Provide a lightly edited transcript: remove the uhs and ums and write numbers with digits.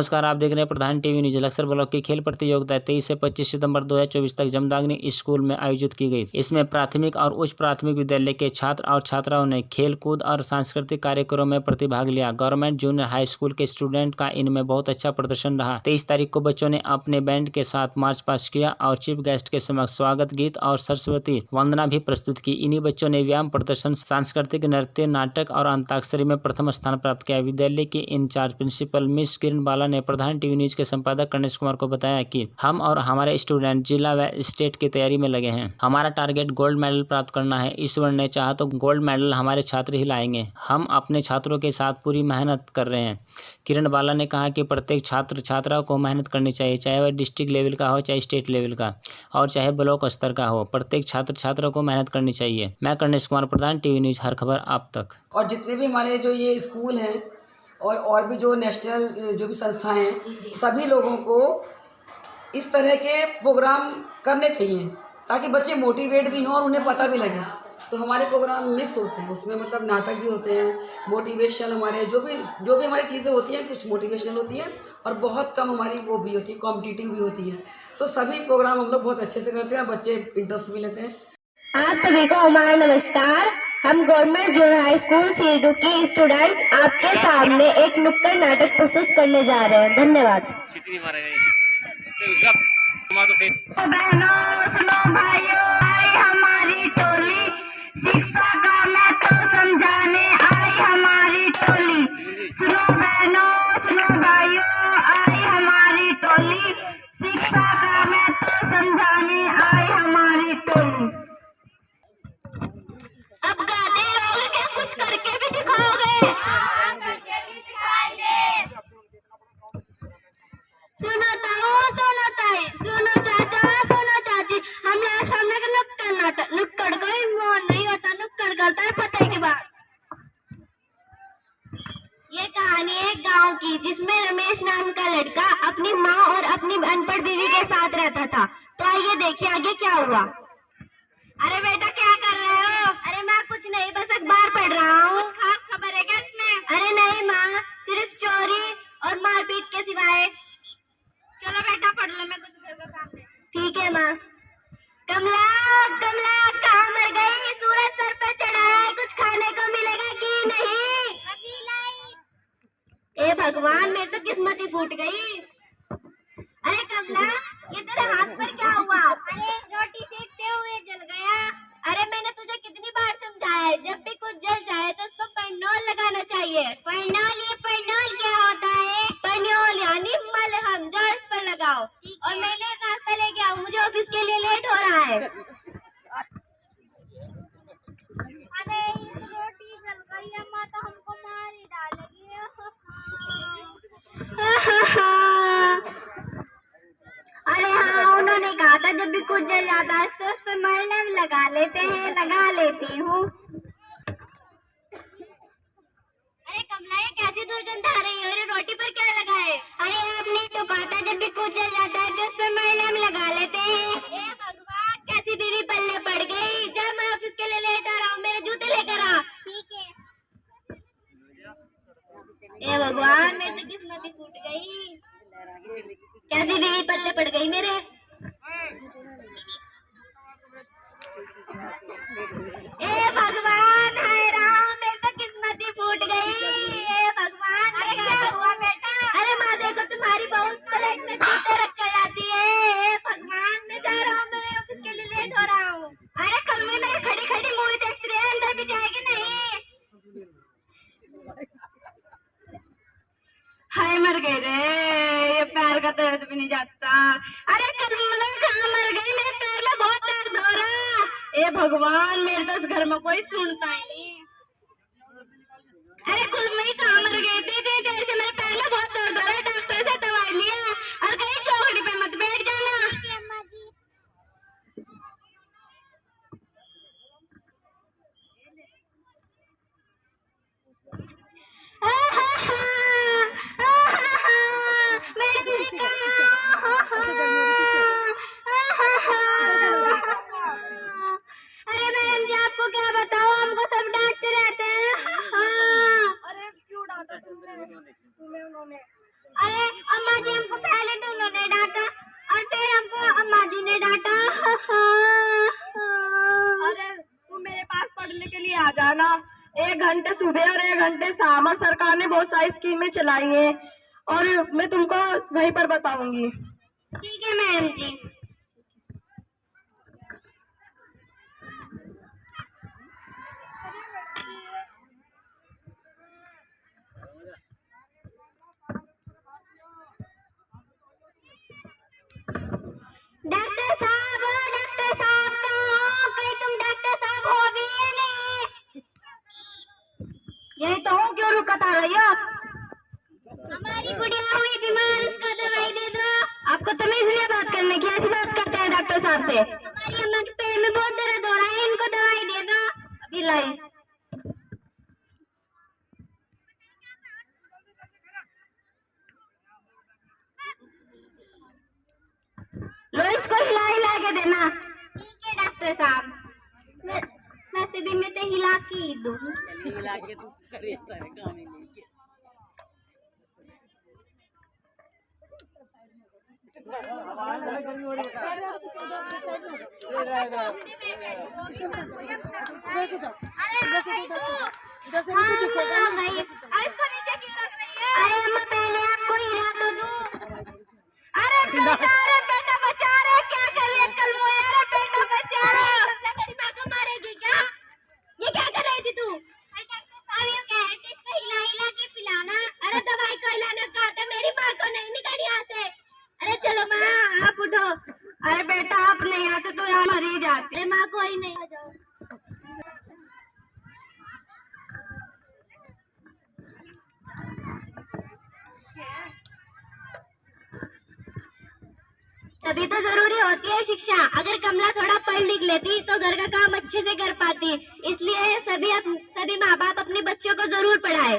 नमस्कार, आप देख रहे हैं प्रधान टीवी न्यूज। लक्सर ब्लॉक की खेल प्रतियोगिता 23 से 25 सितंबर 2024 तक जमदाग्नि स्कूल में आयोजित की गई। इसमें प्राथमिक और उच्च प्राथमिक विद्यालय के छात्र और छात्राओं ने खेल कूद और सांस्कृतिक कार्यक्रमों में प्रतिभाग लिया। गवर्नमेंट जूनियर हाई स्कूल के स्टूडेंट का इनमें बहुत अच्छा प्रदर्शन रहा। 23 तारीख को बच्चों ने अपने बैंड के साथ मार्च पास्ट किया और चीफ गेस्ट के समक्ष स्वागत गीत और सरस्वती वंदना भी प्रस्तुत की। इन्हीं बच्चों ने व्यायाम प्रदर्शन, सांस्कृतिक नृत्य, नाटक और अंताक्षरी में प्रथम स्थान प्राप्त किया। विद्यालय के इंचार्ज प्रिंसिपल मिस किरण बाला ने प्रधान टीवी न्यूज के संपादक गणेश कुमार को बताया कि हम और हमारे स्टूडेंट जिला व स्टेट की तैयारी में लगे हैं। हमारा टारगेट गोल्ड मेडल प्राप्त करना है। ईश्वर ने चाहा तो गोल्ड मेडल हमारे छात्र ही लाएंगे। हम अपने छात्रों के साथ पूरी मेहनत कर रहे हैं। किरण बाला ने कहा कि प्रत्येक छात्र छात्राओं को मेहनत करनी चाहिए, चाहे वह डिस्ट्रिक्ट लेवल का हो, चाहे स्टेट लेवल का और चाहे ब्लॉक स्तर का हो। प्रत्येक छात्र छात्रों को मेहनत करनी चाहिए। मैं गणेश कुमार, प्रधान टीवी न्यूज, हर खबर आप तक। और जितने भी हमारे जो ये स्कूल हैं और भी जो नेशनल जो भी संस्थाएं हैं, सभी लोगों को इस तरह के प्रोग्राम करने चाहिए ताकि बच्चे मोटिवेट भी हों और उन्हें पता भी लगे। तो हमारे प्रोग्राम मिक्स होते हैं, उसमें मतलब नाटक भी होते हैं, मोटिवेशनल हमारे जो भी हमारी चीज़ें होती हैं, कुछ मोटिवेशनल होती हैं और बहुत कम हमारी वो भी होती है, कॉम्पिटिटिव भी होती है। तो सभी प्रोग्राम हम लोग बहुत अच्छे से करते हैं, बच्चे इंटरेस्ट भी लेते हैं। आप सभी को हमारा नमस्कार। हम गवर्नमेंट जूनियर हाई स्कूल सीडू के स्टूडेंट्स आपके सामने एक नुक्कड़ नाटक प्रस्तुत करने जा रहे हैं। धन्यवाद। बहनों सुनो भाइयों, आई हमारी टोली, शिक्षा का महत्व समझाने आई हमारी टोली। सुनो बहनों सुनो भाइयों, आई हमारी टोली, शिक्षा का महत्व समझाने आई हमारी टोली। अब गाते रहोगे क्या? कुछ करके भी दिखाओगे? करके भी दिखाएंगे। सुनो ताऊ, सुनो ताई, सुनो चाचा, सुनो चाची, हम लोग सामने का नुक्कड़ कोई मोन नहीं होता, नुक्कड़ करता है पते की बात। ये कहानी है गांव की, जिसमें रमेश नाम का लड़का अपनी माँ और अपनी अनपढ़ बीवी के साथ रहता था। तो आइए देखिए आगे क्या हुआ। अरे बेटा क्या कर रहे हो? अरे माँ कुछ नहीं, बस अखबार पढ़ रहा हूँ। कुछ खास खबर है क्या इसमें? अरे नहीं माँ, सिर्फ चोरी और मारपीट के सिवाय। चलो बेटा पढ़ लो, मैं कुछ घर का काम है। ठीक है माँ। कमला कमला कहाँ मर गई? सूरज सर पे चढ़ा है, कुछ खाने को मिलेगा कि नहीं? अभी लाई। ए भगवान, मेरी तो किस्मत ही फूट गई। अरे कमला, ये तेरे हाथ पर क्या हुआ? अरे रोटी सेकते हुए जल गया। अरे मैंने तुझे कितनी बार समझाया है, जब भी कुछ जल जाए तो उस पर परनोल लगाना चाहिए। परनोल, ये परनोल क्या होता है? परनोल यानी मलहम, जो इस पर लगाओ। और मैंने नाश्ता लेके आओ, मुझे ऑफिस के लिए लेट हो रहा है। अरे रोटी जल गई अम्मा, तो हमको मार ही डालेगी। अरे हाँ, उन्होंने कहा था जब भी कुछ जल जाता है तो उस पर मलहम लगा लेते हैं, लगा लेती हूँ। अरे कमला, ये कैसी दुर्गंध आ रही है? अरे रोटी पर क्या लगा है? अरे आपने तो कहा था जब भी कुछ जल जाता है तो उस पर मलहम लगा लेते हैं। ए भगवान, कैसी बीवी पल्ले पड़ गई। जब मैं ऑफिस के लिए लेट आ रहा हूँ, मेरे जूते लेकर आ। ठीक है। ए भगवान, मेरी तो किस्मत ही फूट गई। कैसी बीवी पल्ले पड़ गई मेरे। ए भगवान, हाय राम, मेरी तो किस्मत ही फूट गई। ए भगवान, अरे क्या हुआ बेटा? अरे माँ देखो, तुम्हारी बहू प्लेट में जूते रख कर आती है। ए भगवान, मैं जा रहा हूँ, मैं ऑफिस के लिए लेट हो रहा हूँ। अरे कल में मेरे खड़ी खड़ी मूवी देख रही है, अंदर भी जाएगी नहीं। हाय मर गए रे, ये पैर का दर्द भी नहीं जाता। अरे कमला कहाँ मर गई? मेरे पैर में बहुत दर्द हो रहा। ए भगवान, मेरे तो इस घर में कोई सुनता ही नहीं। अरे कुलमई कहाँ मर गई थी? देर से मेरे पैर में बहुत दर्द हो रहा है, डॉक्टर से दवाई लिया। और कहीं चौकड़ी पे मत बैठ जाना। अम्मा जी। अरे मैडम जी, आपको क्या बताओ, हमको सब डांटते रहते हैं। अरे क्यों डांटा तुम्हें उन्होंने? अरे अब करने के लिए आ जाना, 1 घंटे सुबह और 1 घंटे शाम। और सरकार ने बहुत सारी स्कीमें चलाई है और मैं तुमको वहीं पर बताऊंगी। ठीक है मैम जी। डॉक्टर साहब कहाँ हो? कहीं तुम डॉक्टर साहब हो भी या नहीं? यही तो हूँ, क्यों रुकत आ रही हो? हमारी गुड़िया हुई बीमार, उसका दवाई दे दो। आपको तमीज नहीं है बात करने की, ऐसी बात करते हैं डॉक्टर साहब से? हमारी अम्मा के पैर में बहुत दर्द हो रहा है, इनको दवाई दे दो। अभी लाई। लो, इसको हिला हिला के देना। ठीक है डॉक्टर साहब। वैसे भी मैं तो हिला के ही दूँ। अरे अम्मा पहले आपको हिला तो दूँ। अरे बेटा बचा रहे, क्या कर रही है कल वो? यार बेटा बचा रहे। मेरी माँ को मारेगी क्या? ये क्या कर रही थी तू? अब ये कह रहे थे इसको हिला हिला के पिलाना। अरे दवाई को हिलाना कहा था, मेरी माँ को नहीं निकल यहाँ से। अरे चलो माँ, आप उठो। अरे बेटा आप नहीं आते तो यहाँ मर ही जाती। अरे माँ कोई नहीं, आ जाओ। तभी तो जरूरी होती है शिक्षा। अगर कमला थोड़ा पढ़ लिख लेती तो घर का काम अच्छे से कर पाती। इसलिए सभी माँ बाप अपने बच्चों को जरूर पढ़ाए।